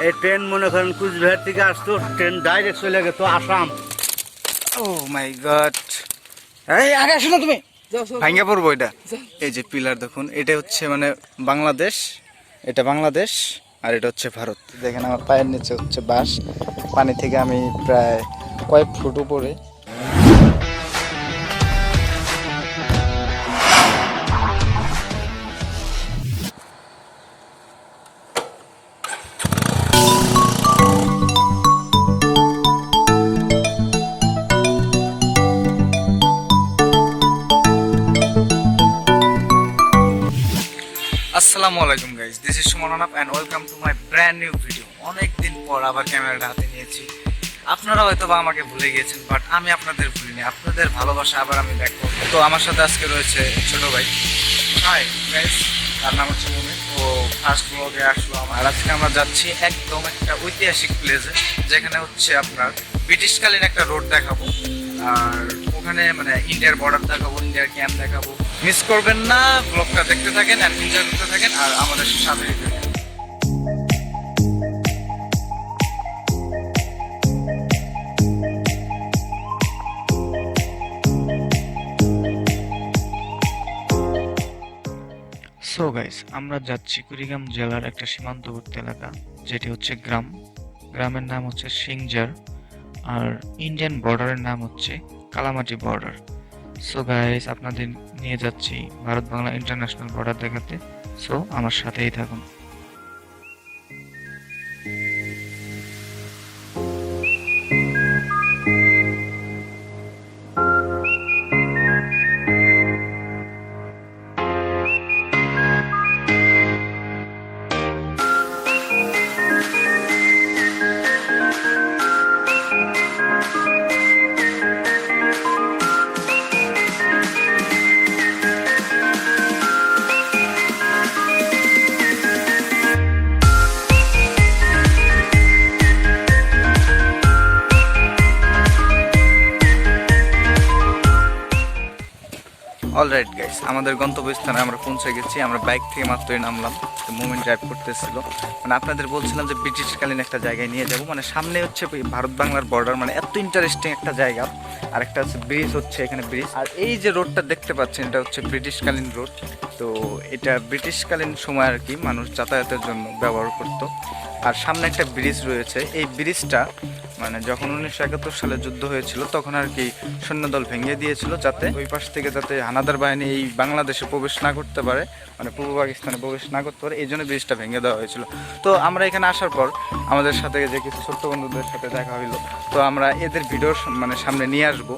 এই ট্রেন মনে করেন কুচবিহার থেকে আসতো, ট্রেন ডাইরেক্ট চলে গেতো আসাম। ও মাই গড, এই আগে আসো না তুমি, ভাঙ্গা পড়বো এটা। এই যে পিলার দেখুন, এটা হচ্ছে মানে বাংলাদেশ, এটা বাংলাদেশ আর এটা হচ্ছে ভারত। দেখেন আমার পায়ের নিচে হচ্ছে বাঁশ, পানি থেকে আমি প্রায় কয়েক ফুট উপরে। আসসালামু আলাইকুম guys, this is Suman Anap and welcome to my brand new video. অনেক দিন পর আবার ক্যামেরাটা হাতে নিয়েছি। আপনারা হয়তো বা আমাকে ভুলে গিয়েছেন, বাট আমি আপনাদের ভুলিনি। আপনাদের ভালোবাসা আবার আমি ব্যাক করবো। তো আমার সাথে আজকে রয়েছে ছোট ভাই, হাই গাইস, তার নাম হচ্ছে মুমিন। ও ফার্স্ট ব্লগে আসলো আমার। আর আজকে আমরা যাচ্ছি একদম একটা ঐতিহাসিক প্লেসে, যেখানে হচ্ছে আপনার ব্রিটিশকালীন একটা রোড দেখাবো, আর ওখানে মানে ইন্ডিয়ার বর্ডার দেখাবো, ইন্ডিয়ার ক্যাম্প দেখাবো। মিস করবেন না, ব্লগটা দেখতে থাকেন আর এনজয় করতে থাকেন আর আমাদের সাথে থাকেন। সো গাইস, আমরা যাচ্ছি কুড়িগ্রাম জেলার একটা সীমান্তবর্তী এলাকা, যেটি হচ্ছে গ্রামের নাম হচ্ছে সিংজার, আর ইন্ডিয়ান বর্ডারের নাম হচ্ছে কালামাটি বর্ডার। সো গাইস, আপনাদের নিয়ে যাচ্ছি ভারত বাংলা ইন্টারন্যাশনাল বর্ডার দেখাতে। সো আমার সাথেই থাকুন। অলরাইট গাইস, আমাদের গন্তব্যস্থানে আমরা পৌঁছে গেছি। আমরা বাইক থেকে মাত্রই নামলাম, তো মুভমেন্ট ড্রাইভ করতেছিল। মানে আপনাদের বলছিলাম যে ব্রিটিশকালীন একটা জায়গায় নিয়ে যাব, মানে সামনে হচ্ছে ভারত বাংলার বর্ডার, মানে এত ইন্টারেস্টিং একটা জায়গা। আর একটা হচ্ছে ব্রিজ, হচ্ছে এখানে ব্রিজ। আর এই যে রোডটা দেখতে পাচ্ছেন, এটা হচ্ছে ব্রিটিশকালীন রোড। তো এটা ব্রিটিশকালীন সময় আর কি মানুষ যাতায়াতের জন্য ব্যবহার করত। আর সামনে একটা ব্রিজ রয়েছে। এই ব্রিজটা মানে যখন 1971 সালে যুদ্ধ হয়েছিল, তখন আর কি সৈন্যদল ভেঙে দিয়েছিল, যাতে ওই পাশ থেকে যাতে হানাদার বাহিনী এই বাংলাদেশে প্রবেশ না করতে পারে, মানে পূর্ব পাকিস্তানে প্রবেশ না করতে পারে, এই জন্য ব্রিজটা ভেঙে দেওয়া হয়েছিল। তো আমরা এখানে আসার পর আমাদের সাথে যে কিছু ছোট্ট বন্ধুদের সাথে দেখা হইলো, তো আমরা এদের ভিডিও মানে সামনে নিয়ে আসবো।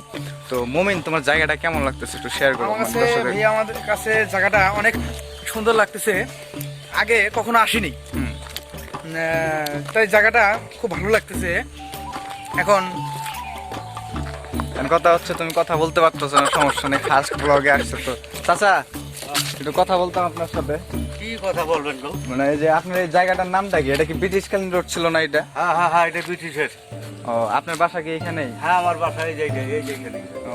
তো মোমিন, তোমার জায়গাটা কেমন লাগতেছে একটু শেয়ার করো। আমাদের কাছে জায়গাটা অনেক সুন্দর লাগতেছে, আগে কখনো আসিনি, তাই জায়গাটা খুব ভালো লাগতেছে। এখন কথা হচ্ছে তুমি কথা বলতে পারতেছো না, সমস্যা নেই, ফার্স্ট ব্লগে আসছো তো। চাচা, একটু কথা বলতাম আপনার সাথে। কি কথা বলবেন তো? মানে এই যে আপনার এই জায়গাটার নামটা কি? এটা কি ব্রিটিশকালীন রোড ছিল না এটা? হ্যাঁ হ্যাঁ হ্যাঁ, এটা ব্রিটিশের। ও, আপনার বাসা কি এখানেই? হ্যাঁ, আমার বাসা এই জায়গায়, এই জায়গায়। ও,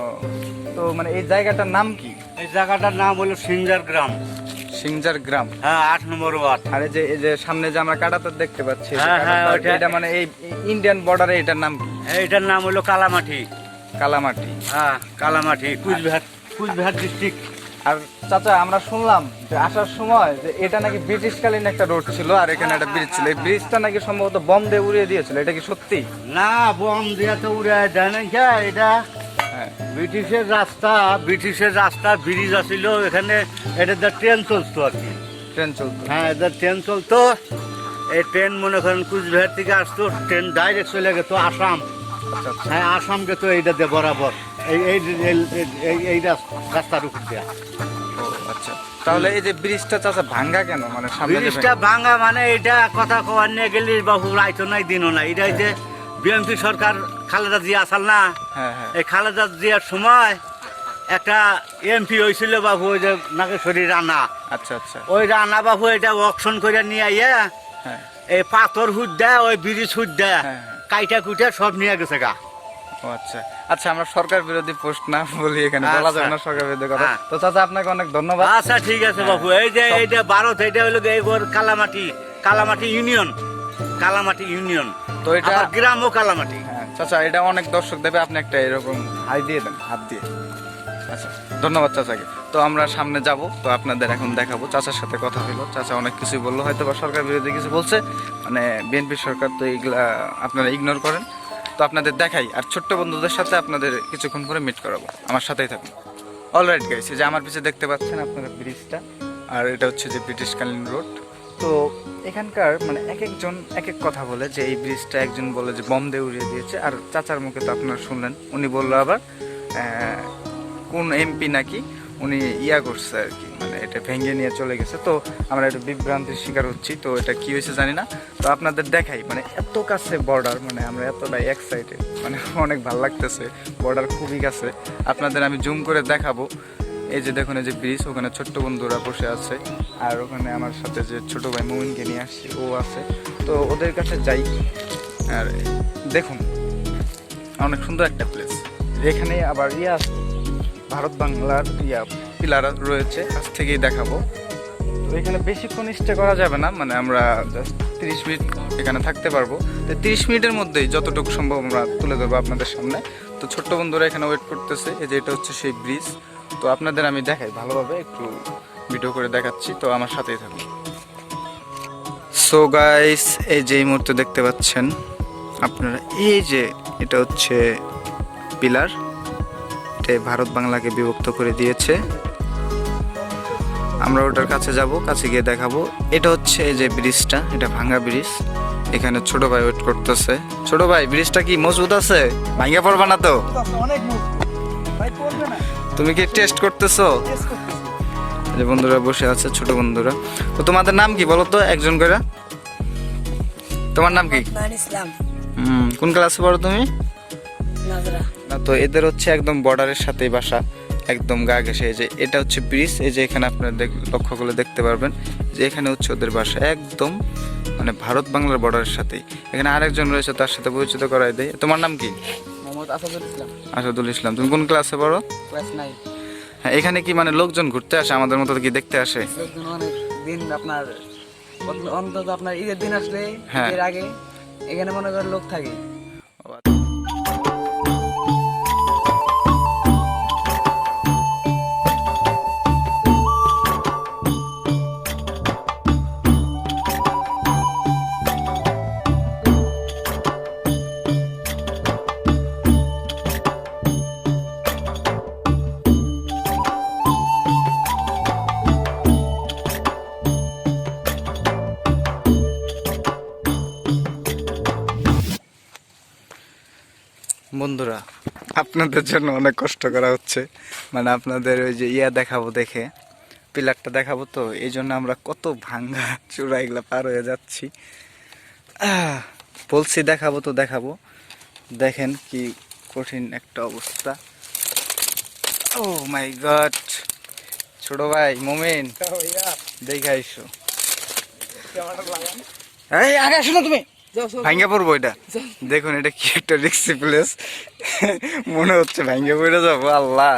তো মানে এই জায়গাটার নাম কি? এই জায়গাটার নাম হলো সিংজার গ্রাম। সিংজার গ্রাম, হ্যাঁ, 8 নম্বর ওয়ার্ড। আর এই যে সামনে যে আমরা কাঁটাতার দেখতে পাচ্ছি, হ্যাঁ, হ্যাঁ, এটা মানে এই ইন্ডিয়ান বর্ডারে এটার নাম কি? এটার নাম হলো কালামাটি। কালামাটি, হ্যাঁ, কালামাটি, কুচবিহার ডিস্ট্রিক্ট। আর চাচা, আমরা শুনলাম যে আসার সময় যে এটা নাকি ব্রিটিশকালীন একটা রোড ছিল, আর এখানে একটা ব্রিজ ছিল। এই ব্রিজটা নাকি সম্ভবত বম দিয়ে উড়িয়ে দিয়েছিল, এটা কি সত্যি? না, বম দিয়ে তো উড়ে দেয় না, এটা ব্রিটিশের রাস্তা, ব্রিজ আসছিল এখানে। এটা ট্রেন চলতো আর কি, ট্রেন চলতো। হ্যাঁ, ট্রেন চলতো। এই ট্রেন মনে করেন কুচবিহার থেকে আসতো, ট্রেন ডাইরেক্ট চলে গেতো আসাম। হ্যাঁ, আসাম গেতো এইটা দিয়ে বরাবর, এই রাস্তার উপর দিয়ে। আচ্ছা, তাহলে এই যে ব্রিজটা চাচা ভাঙ্গা কেন? মানে ব্রিজটা ভাঙা মানে এটা কথা কওয়ার নিয়ে গেলে বাবু রাইতো নাই দিনও নাই। এটা যে বিএনপি সরকার খালেদা জিয়া আসাল না, এই খালেদা জিয়ার সময় একটা এমপি হয়েছিল বাবু, ওই যে নাগেশ্বরী রানা। আচ্ছা আচ্ছা, ওই রানা বাবু এটা অকশন করে নিয়ে আইয়া এই পাথর হুদ দেয়, ওই ব্রিজ হুদ দেয়, কাইটা কুইটা সব নিয়ে গেছে গা। ও আচ্ছা আচ্ছা, আমরা সরকার বিরোধী পোস্ট না বলি, এখানে বলা যাবে না সরকার বিরোধী কথা। তো চাচা, আপনাকে অনেক ধন্যবাদ। আচ্ছা, ঠিক আছে বাবু। এই যে এইটা ভারত, এটা হলো কালামাটি ইউনিয়ন। কালামাটি ইউনিয়ন, তো এটা আমার গ্রামও কালামাটি। হ্যাঁ চাচা, এটা অনেক দর্শক দেবে, আপনি একটা এরকম হাই দিয়ে দেন, হাত দিয়ে। আচ্ছা, ধন্যবাদ চাচাকে। তো আমরা সামনে যাব, তো আপনাদের এখন দেখাবো। চাচার সাথে কথা হলো, চাচা অনেক কিছুই বললো, হয়তো বা সরকার বিরোধী কিছু বলছে, মানে বিএনপি সরকার, তো এইগুলা আপনারা ইগনোর করেন। তো আপনাদের দেখাই, আর ছোট্ট বন্ধুদের সাথে আপনাদের কিছুক্ষণ পরে মিট করাবো, আমার সাথেই থাকুন। অলরাইট গাইস, এই যে আমার পিছে দেখতে পাচ্ছেন আপনারা ব্রিজটা, আর এটা হচ্ছে যে ব্রিটিশকালীন রোড। তো এখানকার মানে এক একজন এক এক কথা বলে, যে এই ব্রিজটা একজন বলে যে বম দিয়ে উড়িয়ে দিয়েছে, আর চাচার মুখে তো আপনারা শুনলেন, উনি বললো আবার কোন এমপি নাকি উনি ইয়া করছে আর কি, মানে এটা ভেঙে নিয়ে চলে গেছে। তো আমরা একটু বিভ্রান্তির শিকার হচ্ছি, তো এটা কি হয়েছে জানি না। তো আপনাদের দেখাই, মানে এত কাছে বর্ডার, মানে আমরা এতটাই এক্সাইটেড, মানে অনেক ভালো লাগতেছে, বর্ডার খুবই কাছে। আপনাদের আমি জুম করে দেখাবো। এই যে দেখুন, এই যে ব্রিজ, ওখানে ছোট্ট বন্ধুরা বসে আছে, আর ওখানে আমার সাথে যে ছোট ভাই মুমিনকে নিয়ে আসছি ও আছে। তো ওদের কাছে যাই, আর দেখুন অনেক সুন্দর একটা প্লেস। এখানে আবার ইয়া ভারত বাংলার ইয়া পিলার রয়েছে, কাছ থেকেই দেখাবো। তো এখানে বেশিক্ষণ স্টে করা যাবে না, মানে আমরা জাস্ট 30 মিনিট এখানে থাকতে পারবো। তো 30 মিনিটের মধ্যেই যতটুকু সম্ভব আমরা তুলে ধরবো আপনাদের সামনে। তো ছোট্ট বন্ধুরা এখানে ওয়েট করতেছে, এই যে এটা হচ্ছে সেই ব্রিজ। তো আপনাদের আমি দেখাই ভালোভাবে, একটু ভিডিও করে দেখাচ্ছি, তো আমার সাথেই থাকুন। সো গাইস, এই যে এই মুহূর্তে দেখতে পাচ্ছেন আপনারা, এই যে এটা হচ্ছে পিলার, এটা ভারত বাংলাকে বিভক্ত করে দিয়েছে। আমরা ওটার কাছে যাব, কাছে গিয়ে দেখাবো। এটা হচ্ছে এই যে ব্রিজটা, এটা ভাঙা ব্রিজ। এখানে ছোট ভাই ওয়েট করতেছে। ছোট ভাই, ব্রিজটা কি মজবুত আছে? ভাঙা পড়বা না তো? অনেক ভাই, পড়বে না। তুমি কি টেস্ট করতেছো? যে বন্ধুরা বসে আছে, ছোট বন্ধুরা। তো তোমাদের নাম কি বলো তো একজন করে? তোমার নাম কি? ইসলাম। কোন ক্লাসে পড়ো তুমি? নাজরা। না, তো এদের হচ্ছে একদম বর্ডারের সাথেই বাসা, একদম গা ঘেঁষে। এই যে এটা হচ্ছে ব্রিজ, এই যে এখানে আপনারা লক্ষ্য করলে দেখতে পারবেন যে এখানে হচ্ছে ওদের বাসা, একদম মানে ভারত বাংলার বর্ডারের সাথেই। এখানে আরেকজন রয়েছে, তার সাথে পরিচিত করাই দেয়। তোমার নাম কি? মোহাম্মদ আসাদুল ইসলাম। আসাদুল ইসলাম। তুমি কোন ক্লাসে পড়ো? ক্লাস 9। হ্যাঁ, এখানে কি মানে লোকজন ঘুরতে আসে আমাদের মতো কি দেখতে আসে? লোকজন অনেক দিন আপনার অন্তত আপনার ঈদের দিন আসলে, হ্যাঁ। ঈদের আগে এখানে মনে করেন লোক থাকে। বন্ধুরা, আপনাদের জন্য অনেক কষ্ট করা হচ্ছে, মানে আপনাদের ওই যে ইয়া দেখাবো, দেখে পিলারটা দেখাবো, তো এই জন্য আমরা কত ভাঙ্গা চূড়া এগুলা পার হয়ে যাচ্ছি। বলছি দেখাবো, তো দেখাবো। দেখেন কি কঠিন একটা অবস্থা। ও মাই গড, ছোট ভাই মোমেন দেখাইছো। এই আগে আসো না তুমি, ভাঙ্গা পড়বো এটা। দেখুন এটা কি একটা রিক্সি প্লেস, মনে হচ্ছে ভাঙ্গা পড়ে যাবো। আল্লাহ,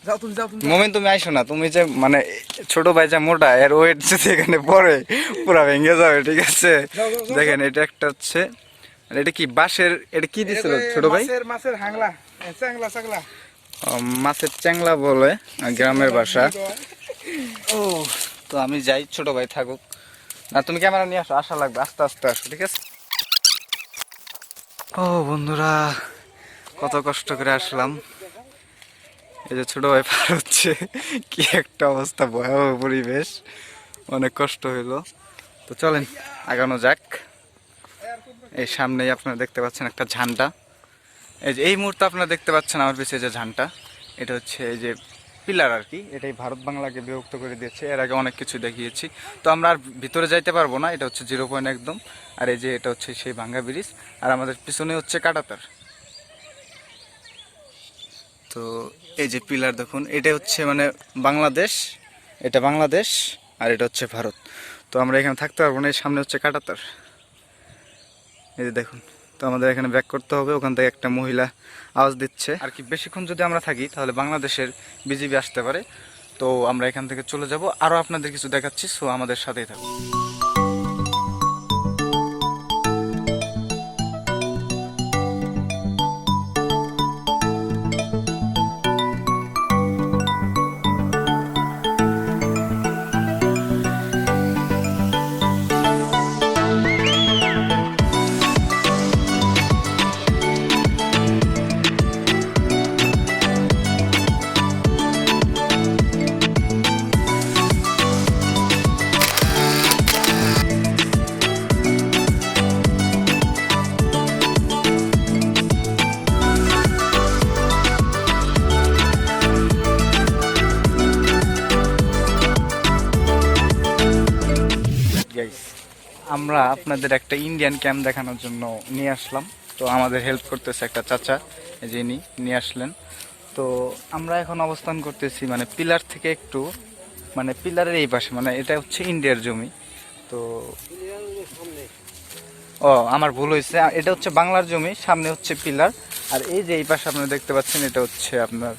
যাও তুমি, যাও তুমি। মোমেন তুমি আইসো না, তুমি যে মানে ছোট ভাই যা মোটা, এর ওয়েট যদি এখানে পড়ে পুরা ভেঙে যাবে, ঠিক আছে? দেখেন এটা একটা হচ্ছে, এটা কি বাঁশের, এটা কি দিছিল ছোট ভাই? মাছের হাংলা, চ্যাংলা চাংলা। মাছের চ্যাংলা বলে গ্রামের ভাষা। ও, তো আমি যাই, ছোট ভাই থাকুক। না, তুমি ক্যামেরা নিয়ে আসো, আসা লাগবে, আস্তে আস্তে আসো, ঠিক আছে? ও বন্ধুরা, কত কষ্ট করে আসলাম। এই যে ছোট ভাই পার হচ্ছে, কি একটা অবস্থা, ভয়াবহ পরিবেশ, অনেক কষ্ট হইলো। তো চলেন আগানো যাক। এই সামনেই আপনারা দেখতে পাচ্ছেন একটা ঝান্ডা। এই যে এই মুহূর্তে আপনারা দেখতে পাচ্ছেন আমার পিছিয়ে যে ঝান্ডা, এটা হচ্ছে এই যে পিলার আর কি, এটাই ভারত বাংলাকে বিভক্ত করে দিয়েছে। এর আগে অনেক কিছু দেখিয়েছি, তো আমরা আর ভিতরে যাইতে পারবো না। এটা হচ্ছে 0 পয়েন্ট একদম। আর এই যে এটা হচ্ছে সেই ভাঙ্গা ব্রিজ, আর আমাদের পিছনে হচ্ছে কাঁটাতার। তো এই যে পিলার দেখুন, এটা হচ্ছে মানে বাংলাদেশ, এটা বাংলাদেশ, আর এটা হচ্ছে ভারত। তো আমরা এখানে থাকতে পারবো না, এর সামনে হচ্ছে কাঁটাতার। এই যে দেখুন, তো আমাদের এখানে ব্যাক করতে হবে। ওখান থেকে একটা মহিলা আওয়াজ দিচ্ছে আর কি, বেশিক্ষণ যদি আমরা থাকি তাহলে বাংলাদেশের বিজিবি আসতে পারে। তো আমরা এখান থেকে চলে যাব, আরও আপনাদের কিছু দেখাচ্ছি, সো আমাদের সাথেই থাকুন। আমরা আপনাদের একটা ইন্ডিয়ান ক্যাম্প দেখানোর জন্য নিয়ে আসলাম। তো আমাদের হেল্প করতেছে একটা চাচা, যিনি নিয়ে আসলেন। তো আমরা এখন অবস্থান করতেছি মানে পিলার থেকে একটু মানে পিলারের এই পাশে, মানে এটা হচ্ছে ইন্ডিয়ার জমি। তো ও আমার ভুল হয়েছে, এটা হচ্ছে বাংলার জমি, সামনে হচ্ছে পিলার, আর এই যে এই পাশে আপনারা দেখতে পাচ্ছেন এটা হচ্ছে আপনার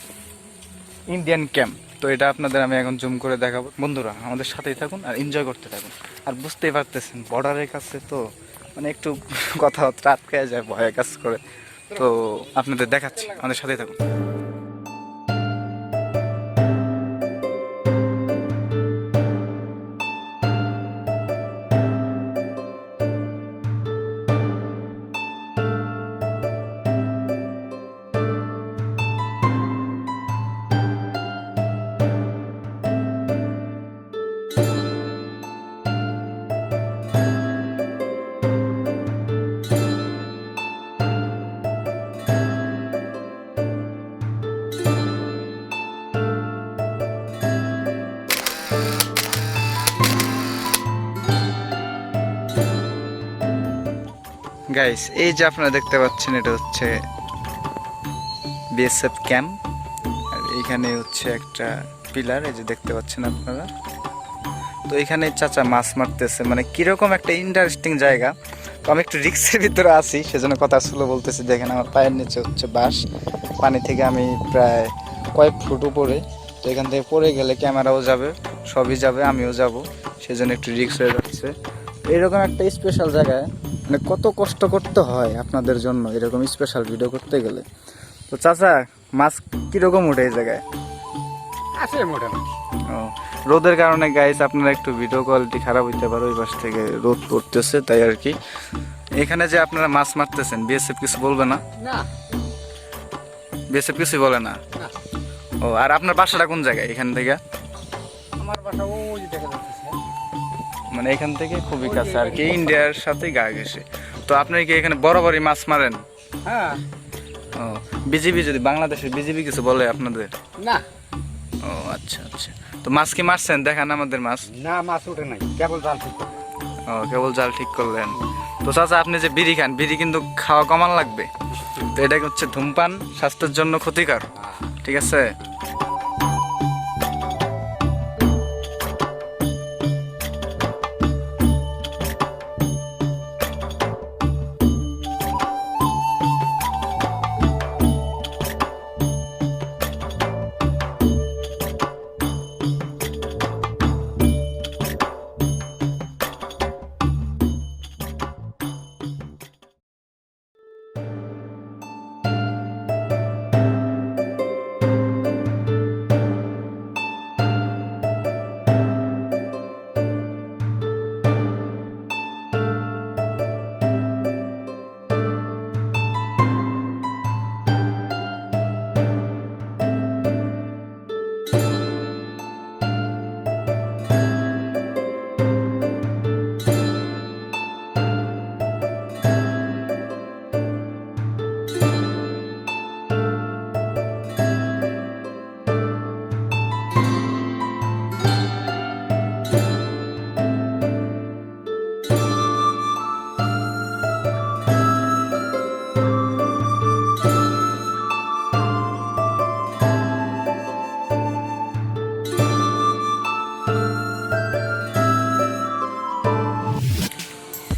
ইন্ডিয়ান ক্যাম্প। তো এটা আপনাদের আমি এখন জুম করে দেখাবো। বন্ধুরা আমাদের সাথেই থাকুন আর এনজয় করতে থাকুন। আর বুঝতেই পারতেছেন বর্ডারের কাছে তো মানে একটু কথাবার্তা আটকে যায়, ভয় কাজ করে। তো আপনাদের দেখাচ্ছি, আমাদের সাথেই থাকুন। গাইস এই যে আপনারা দেখতে পাচ্ছেন এটা হচ্ছে বিএসএফ ক্যাম্প, আর এইখানে হচ্ছে একটা পিলার, এই যে দেখতে পাচ্ছেন আপনারা। তো এখানে চাচা মাছ মারতেছে, মানে কিরকম একটা ইন্টারেস্টিং জায়গা। তো আমি একটু রিক্সের ভিতরে আছি, সেজন্য কথা স্লো বলতেছি। দেখেন আমার পায়ের নিচে হচ্ছে বাঁশ, পানি থেকে আমি প্রায় কয়েক ফুট উপরে। তো এখান থেকে পড়ে গেলে ক্যামেরাও যাবে, সবই যাবে, আমিও যাব, সেজন্য একটু রিক্স হয়ে যাচ্ছে। এরকম একটা স্পেশাল জায়গায় মানে কত কষ্ট করতে হয় আপনাদের জন্য এরকম স্পেশাল ভিডিও করতে গেলে। তো চাচা মাছ কিরকম ওঠে এই জায়গায়? আছে মোটামুটি। ও রোদের কারণে গাইস আপনারা একটু ভিডিও কোয়ালিটি খারাপ হইতে পারে, ওই পাশ থেকে রোদ পড়তেছে তাই আর কি। এখানে যে আপনারা মাছ মারতেছেন বিএসএফ কিছু বলবে না? না, বিএসএফ কিছু বলে না? না। ও আর আপনার বাসাটা কোন জায়গায় এখান থেকে? আমার বাসা ওই যে দেখা যাচ্ছে, মানে এখান থেকে খুবই কাছে আর কি, ইন্ডিয়ার সাথে গা ঘেঁষে। তো আপনি কি এখানে বরাবরই মাছ মারেন? হ্যাঁ। ও বিজিবি, যদি বাংলাদেশের বিজিবি কিছু বলে আপনাদের? না ও আচ্ছা আচ্ছা। তো মাছ কি মারছেন? দেখান আমাদের মাছ। না, মাছ ওঠে নাই, কেবল জাল ঠিক। ও কেবল জাল ঠিক করলেন। তো চাচা আপনি যে বিড়ি খান, বিড়ি কিন্তু খাওয়া কমান লাগবে। তো এটা হচ্ছে ধূমপান স্বাস্থ্যের জন্য ক্ষতিকর, ঠিক আছে?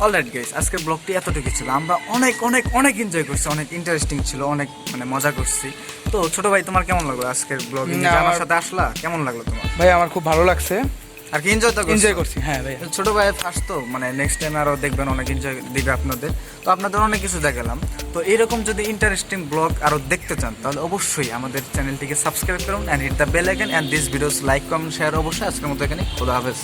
অলরাইট গাইস, আজকের ব্লগটি এতটুকু ছিল। আমরা অনেক অনেক অনেক এনজয় করছি, অনেক ইন্টারেস্টিং ছিল, অনেক মানে মজা করছি। তো ছোট ভাই তোমার কেমন লাগলো আজকের ব্লগ? আমার সাথে আসলা, কেমন লাগলো তোমার? ভাই আমার খুব ভালো লাগছে, আর কি এনজয় তো এনজয় করছি। হ্যাঁ ভাই, ছোট ভাই ফার্স্ট তো মানে নেক্সট টাইম আরও দেখবেন, অনেক এনজয় দিবে আপনাদের। তো আপনাদের অনেক কিছু দেখালাম। তো এরকম যদি ইন্টারেস্টিং ব্লগ আরও দেখতে চান তাহলে অবশ্যই আমাদের চ্যানেলটিকে সাবস্ক্রাইব করুন and hit the bell icon and this videos like comment share অবশ্যই। আজকের মতো এখানে খোদা হাফেজ।